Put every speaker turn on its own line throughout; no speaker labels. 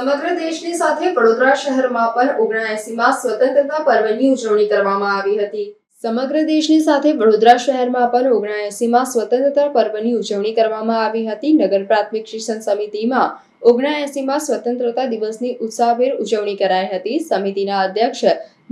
સમગ્ર દેશની સાથે વડોદરા શહેરમાં પણ 79માં સ્વતંત્રતા પર્વની ઉજવણી કરવામાં આવી હતી। સમગ્ર દેશની સાથે વડોદરા શહેરમાં પણ 79માં સ્વતંત્રતા પર્વની ઉજવણી કરવામાં આવી હતી। નગર પ્રાથમિક શિક્ષણ સમિતિમાં 79માં સ્વતંત્રતા દિવસની ઉત્સાહભેર ઉજવણી કરાઈ હતી। સમિતિના અધ્યક્ષ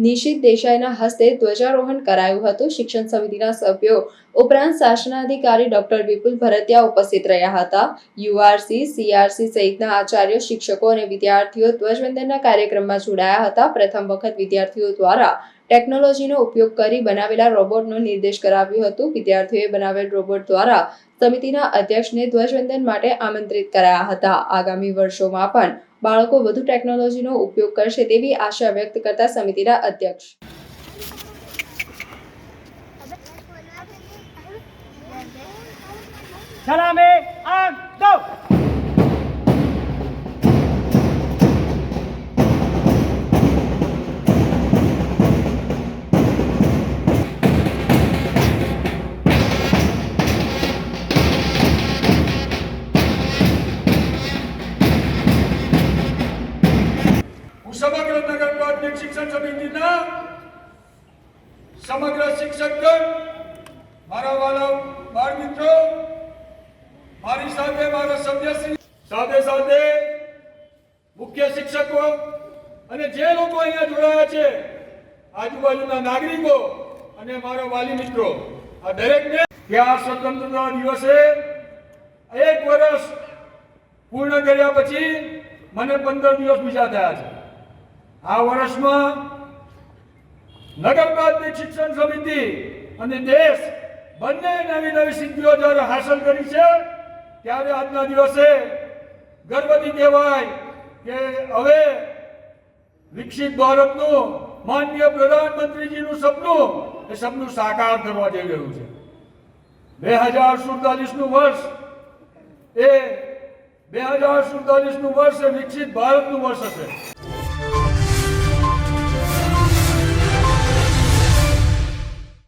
નિશિત દેસાઈના હસ્તે ધ્વજારોહણ કરાયું હતું। શિક્ષણ સમિતિના સભ્યો ઉપરાંત શાસનાધિકારી ડોક્ટર વિપુલ ભરતિયા ઉપસ્થિત રહ્યા હતા। યુઆરસી, સીઆરસી સહિતના આચાર્યો, શિક્ષકો અને વિદ્યાર્થીઓ ધ્વજવંદનના કાર્યક્રમમાં જોડાયા હતા। પ્રથમ વખત વિદ્યાર્થીઓ દ્વારા ટેકનોલોજીનો ઉપયોગ કરી બનાવેલા રોબોટનો નિર્દેશ કરાવ્યો હતો। વિદ્યાર્થીઓએ બનાવેલ રોબોટ દ્વારા સમિતિના અધ્યક્ષને ધ્વજવંદન માટે આમંત્રિત કરાયા હતા। આગામી વર્ષોમાં પણ બાળકો વધુ ટેકનોલોજીનો ઉપયોગ કરશે તેવી આશા વ્યક્ત કરતા સમિતિના અધ્યક્ષ
સલામે આગ દો।
સમગ્ર નગર પ્રાથમિક શિક્ષણ સમિતિના સમગ્ર શિક્ષકગણ, મારા વાલા બાળ મિત્રો, મારી સાથે મારા સભ્યશ્રી, સાથે મુખ્ય શિક્ષકો અને જે લોકો અહીંયા જોડાયા છે, આજુબાજુના નાગરિકો અને મારા વાલી મિત્રો, આ દરેકને કે આ સ્વતંત્રતા દિવસે 1 વર્ષ પૂર્ણ કર્યા પછી મને 15 દિવસ બીજા થયા છે। આ વર્ષમાં નગર પ્રાથમિક શિક્ષણ સમિતિ અને દેશ બંને નવી સિદ્ધિઓ જ્યારે હાંસલ કરી છે, ત્યારે આજના દિવસે ગર્વથી કહેવાય કે હવે વિકસિત ભારતનું માનનીય પ્રધાનમંત્રીજીનું સપનું સાકાર કરવા જઈ રહ્યું છે। 2047નું વર્ષ એ 2047નું વર્ષ એ વિકસિત ભારતનું વર્ષ હશે।